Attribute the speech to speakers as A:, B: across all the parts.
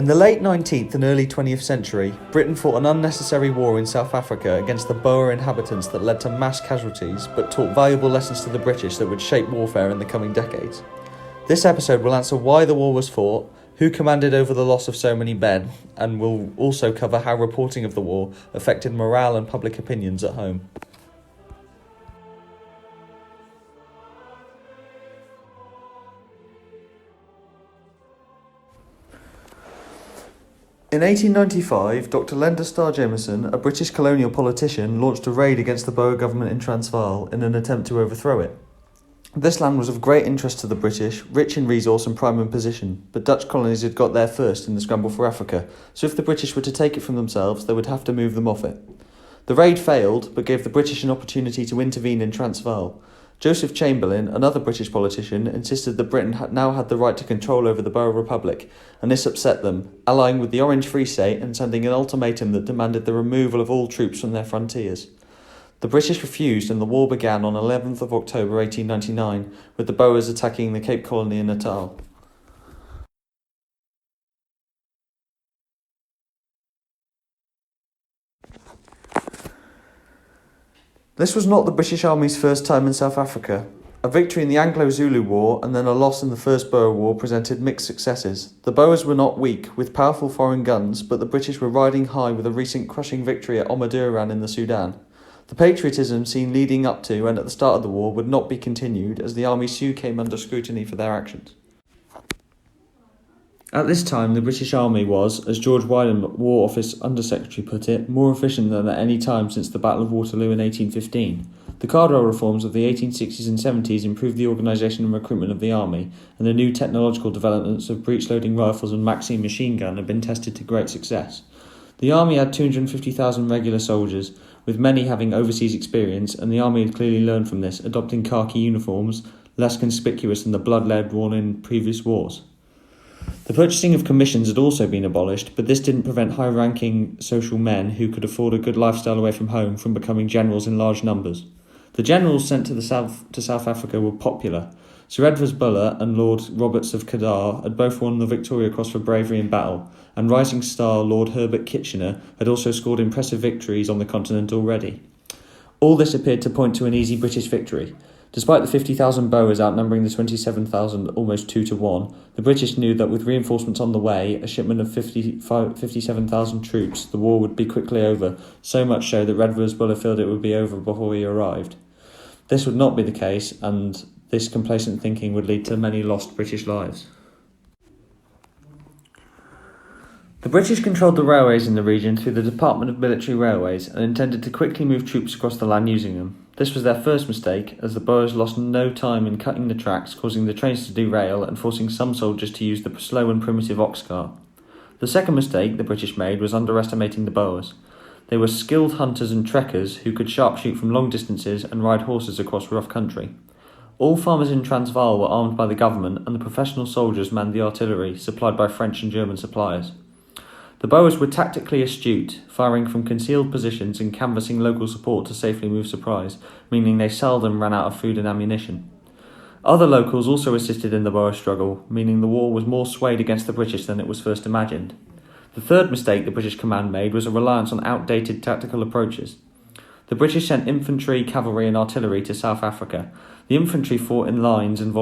A: In the late 19th and early 20th century, Britain fought an unnecessary war in South Africa against the Boer inhabitants that led to mass casualties but taught valuable lessons to the British that would shape warfare in the coming decades. This episode will answer why the war was fought, who commanded over the loss of so many men, and will also cover how reporting of the war affected morale and public opinions at home. In 1895, Dr. Lender Starr Jameson, a British colonial politician, launched a raid against the Boer government in Transvaal in an attempt to overthrow it. This land was of great interest to the British, rich in resource and prime in position, but Dutch colonies had got there first in the scramble for Africa, so if the British were to take it from themselves, they would have to move them off it. The raid failed, but gave the British an opportunity to intervene in Transvaal. Joseph Chamberlain, another British politician, insisted that Britain now had the right to control over the Boer Republic, and this upset them, allying with the Orange Free State and sending an ultimatum that demanded the removal of all troops from their frontiers. The British refused, and the war began on 11th of October 1899, with the Boers attacking the Cape Colony in Natal. This was not the British Army's first time in South Africa. A victory in the Anglo-Zulu War and then a loss in the First Boer War presented mixed successes. The Boers were not weak, with powerful foreign guns, but the British were riding high with a recent crushing victory at Omdurman in the Sudan. The patriotism seen leading up to and at the start of the war would not be continued, as the army soon came under scrutiny for their actions. At this time, the British Army was, as George Wyndham, War Office Under-Secretary, put it, more efficient than at any time since the Battle of Waterloo in 1815. The Cardwell reforms of the 1860s and 70s improved the organisation and recruitment of the army, and the new technological developments of breech-loading rifles and Maxim machine gun have been tested to great success. The army had 250,000 regular soldiers, with many having overseas experience, and the army had clearly learned from this, adopting khaki uniforms, less conspicuous than the blood-lead worn in previous wars. The purchasing of commissions had also been abolished, but this didn't prevent high-ranking social men who could afford a good lifestyle away from home from becoming generals in large numbers. The generals sent to South Africa were popular. Sir Edward Bulwer and Lord Roberts of Kedar had both won the Victoria Cross for bravery in battle, and rising star Lord Herbert Kitchener had also scored impressive victories on the continent already. All this appeared to point to an easy British victory. Despite the 50,000 Boers outnumbering the 27,000 almost 2-1, the British knew that with reinforcements on the way, a shipment of 57,000 troops, the war would be quickly over, so much so that Redvers Bulwer felt it would be over before he arrived. This would not be the case, and this complacent thinking would lead to many lost British lives. The British controlled the railways in the region through the Department of Military Railways and intended to quickly move troops across the land using them. This was their first mistake, as the Boers lost no time in cutting the tracks, causing the trains to derail and forcing some soldiers to use the slow and primitive ox cart. The second mistake the British made was underestimating the Boers. They were skilled hunters and trekkers who could sharpshoot from long distances and ride horses across rough country. All farmers in Transvaal were armed by the government, and the professional soldiers manned the artillery, supplied by French and German suppliers. The Boers were tactically astute, firing from concealed positions and canvassing local support to safely move supplies, meaning they seldom ran out of food and ammunition. Other locals also assisted in the Boer struggle, meaning the war was more swayed against the British than it was first imagined. The third mistake the British command made was a reliance on outdated tactical approaches. The British sent infantry, cavalry and artillery to South Africa. The infantry fought in lines and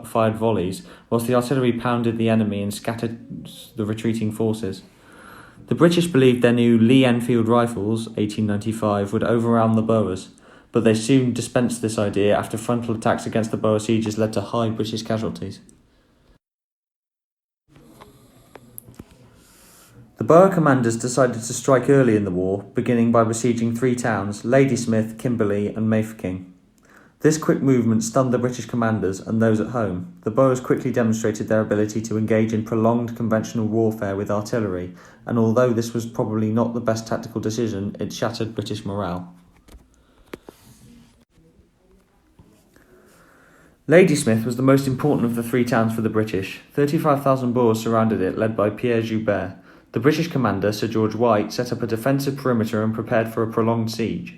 A: fired volleys, whilst the artillery pounded the enemy and scattered the retreating forces. The British believed their new Lee Enfield rifles, 1895, would overwhelm the Boers, but they soon dispensed this idea after frontal attacks against the Boer sieges led to high British casualties. The Boer commanders decided to strike early in the war, beginning by besieging 3 towns, Ladysmith, Kimberley and Mafeking. This quick movement stunned the British commanders and those at home. The Boers quickly demonstrated their ability to engage in prolonged conventional warfare with artillery, and although this was probably not the best tactical decision, it shattered British morale. Ladysmith was the most important of the 3 towns for the British. 35,000 Boers surrounded it, led by Pierre Joubert. The British commander, Sir George White, set up a defensive perimeter and prepared for a prolonged siege.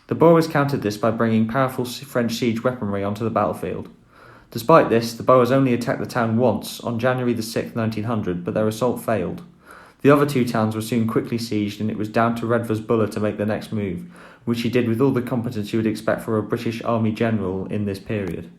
A: The Boers countered this by bringing powerful French siege weaponry onto the battlefield. Despite this, the Boers only attacked the town once, on January the 6th, 1900, but their assault failed. The other two towns were soon quickly sieged, and it was down to Redvers Buller to make the next move, which he did with all the competence you would expect for a British Army general in this period.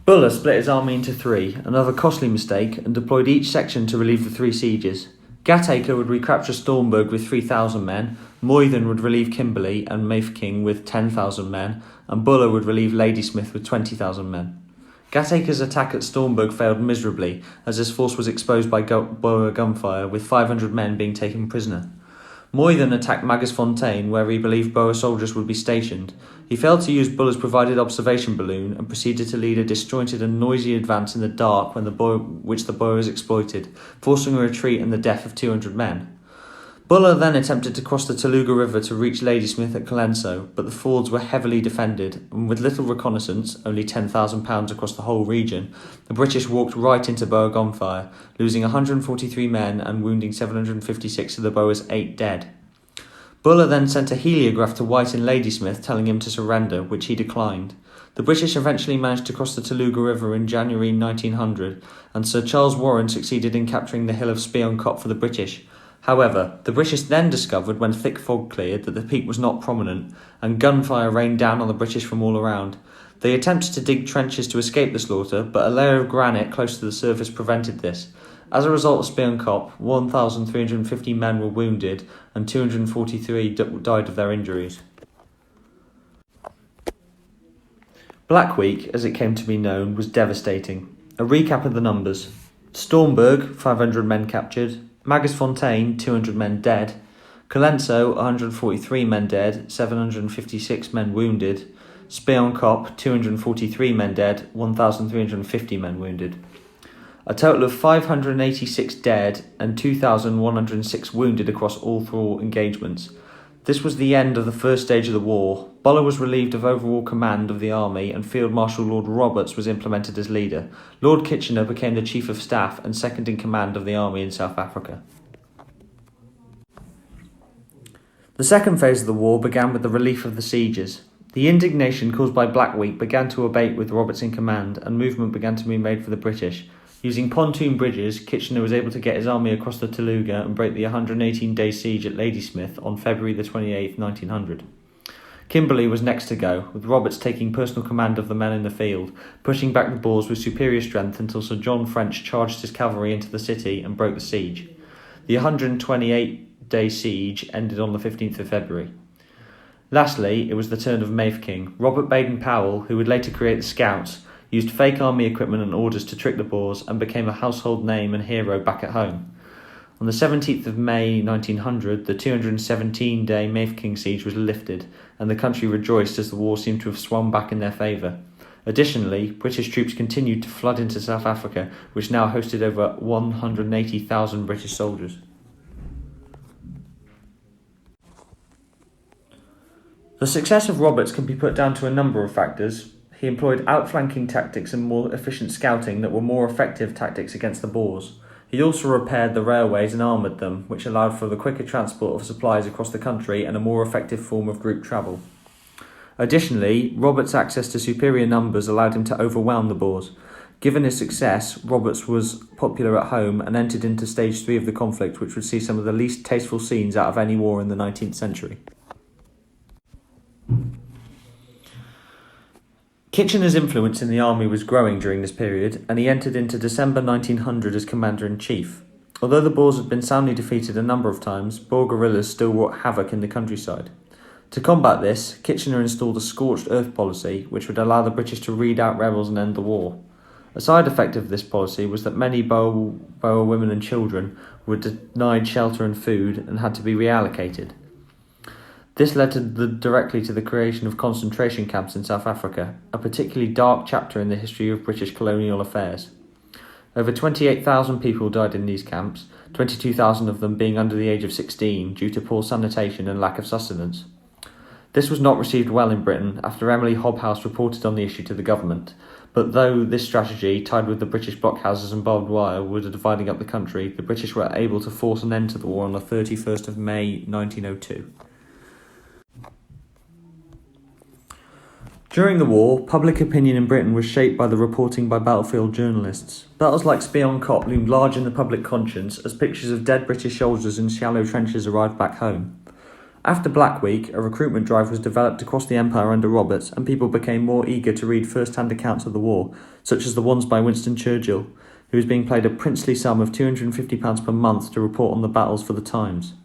A: Buller split his army into three, another costly mistake, and deployed each section to relieve the three sieges. Gatacre would recapture Stormberg with 3,000 men, Moythen would relieve Kimberley and Mafeking with 10,000 men, and Buller would relieve Ladysmith with 20,000 men. Gatacre's attack at Stormberg failed miserably, as his force was exposed by Boer gunfire, with 500 men being taken prisoner. Moythen attacked Magersfontein, where he believed Boer soldiers would be stationed. He failed to use Buller's provided observation balloon and proceeded to lead a disjointed and noisy advance in the dark which the Boers exploited, forcing a retreat and the death of 200 men. Buller then attempted to cross the Teluga River to reach Ladysmith at Colenso, but the fords were heavily defended, and with little reconnaissance, only 10,000 pounds across the whole region, the British walked right into Boer gunfire, losing 143 men and wounding 756 of the Boers' 8 dead. Buller then sent a heliograph to White in Ladysmith telling him to surrender, which he declined. The British eventually managed to cross the Teluga River in January 1900, and Sir Charles Warren succeeded in capturing the hill of Spion-Kop for the British. However, the British then discovered, when thick fog cleared, that the peak was not prominent, and gunfire rained down on the British from all around. They attempted to dig trenches to escape the slaughter, but a layer of granite close to the surface prevented this. As a result of Spion-Kop, 1,350 men were wounded, and 243 died of their injuries. Black Week, as it came to be known, was devastating. A recap of the numbers. Stormberg, 500 men captured. Magersfontein, 200 men dead. Colenso, 143 men dead, 756 men wounded. Spion-Kop, 243 men dead, 1,350 men wounded. A total of 586 dead and 2,106 wounded across all four engagements. This was the end of the first stage of the war. Buller was relieved of overall command of the army, and Field Marshal Lord Roberts was implemented as leader. Lord Kitchener became the Chief of Staff and second in command of the army in South Africa. The second phase of the war began with the relief of the sieges. The indignation caused by Black Week began to abate with Roberts in command, and movement began to be made for the British. Using pontoon bridges, Kitchener was able to get his army across the Teluga and break the 118-day siege at Ladysmith on February 28, 1900. Kimberley was next to go, with Roberts taking personal command of the men in the field, pushing back the Boers with superior strength until Sir John French charged his cavalry into the city and broke the siege. The 128-day siege ended on the 15th of February. Lastly, it was the turn of Mafeking. Robert Baden-Powell, who would later create the Scouts, used fake army equipment and orders to trick the Boers, and became a household name and hero back at home. On the 17th of May 1900, the 217-day Mafeking siege was lifted, and the country rejoiced as the war seemed to have swung back in their favour. Additionally, British troops continued to flood into South Africa, which now hosted over 180,000 British soldiers. The success of Roberts can be put down to a number of factors. He employed outflanking tactics and more efficient scouting that were more effective tactics against the Boers. He also repaired the railways and armoured them, which allowed for the quicker transport of supplies across the country and a more effective form of group travel. Additionally, Roberts' access to superior numbers allowed him to overwhelm the Boers. Given his success, Roberts was popular at home and entered into stage 3 of the conflict, which would see some of the least tasteful scenes out of any war in the 19th century. Kitchener's influence in the army was growing during this period, and he entered into December 1900 as Commander-in-Chief. Although the Boers had been soundly defeated a number of times, Boer guerrillas still wrought havoc in the countryside. To combat this, Kitchener installed a scorched earth policy, which would allow the British to read out rebels and end the war. A side effect of this policy was that many Boer women and children were denied shelter and food and had to be reallocated. This led directly to the creation of concentration camps in South Africa, a particularly dark chapter in the history of British colonial affairs. Over 28,000 people died in these camps, 22,000 of them being under the age of 16 due to poor sanitation and lack of sustenance. This was not received well in Britain after Emily Hobhouse reported on the issue to the government, but though this strategy, tied with the British blockhouses and barbed wire, were dividing up the country, the British were able to force an end to the war on the 31st of May 1902. During the war, public opinion in Britain was shaped by the reporting by battlefield journalists. Battles like Spion Kop loomed large in the public conscience as pictures of dead British soldiers in shallow trenches arrived back home. After Black Week, a recruitment drive was developed across the Empire under Roberts, and people became more eager to read first-hand accounts of the war, such as the ones by Winston Churchill, who was being paid a princely sum of £250 per month to report on the battles for the Times.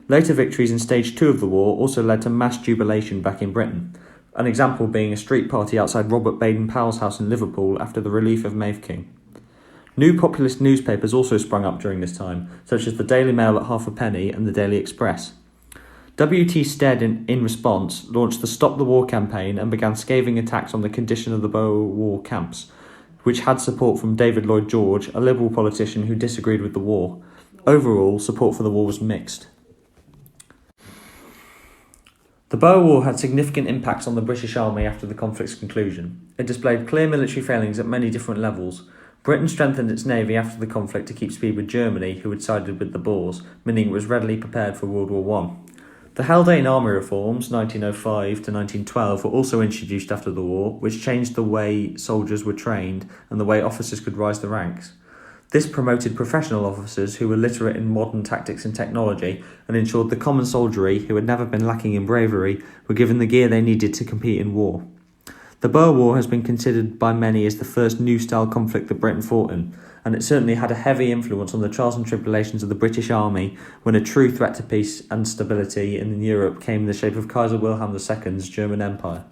A: Later victories in Stage 2 of the war also led to mass jubilation back in Britain, an example being a street party outside Robert Baden-Powell's house in Liverpool after the relief of Mafeking. New populist newspapers also sprung up during this time, such as the Daily Mail at half a penny and the Daily Express. W.T. Stead, in response, launched the Stop the War campaign and began scathing attacks on the condition of the Boer War camps, which had support from David Lloyd George, a Liberal politician who disagreed with the war. Overall, support for the war was mixed. The Boer War had significant impacts on the British Army after the conflict's conclusion. It displayed clear military failings at many different levels. Britain strengthened its navy after the conflict to keep speed with Germany, who had sided with the Boers, meaning it was readily prepared for World War I. The Haldane Army reforms, 1905 to 1912, were also introduced after the war, which changed the way soldiers were trained and the way officers could rise the ranks. This promoted professional officers who were literate in modern tactics and technology, and ensured the common soldiery, who had never been lacking in bravery, were given the gear they needed to compete in war. The Boer War has been considered by many as the first new-style conflict that Britain fought in, and it certainly had a heavy influence on the trials and tribulations of the British Army when a true threat to peace and stability in Europe came in the shape of Kaiser Wilhelm II's German Empire.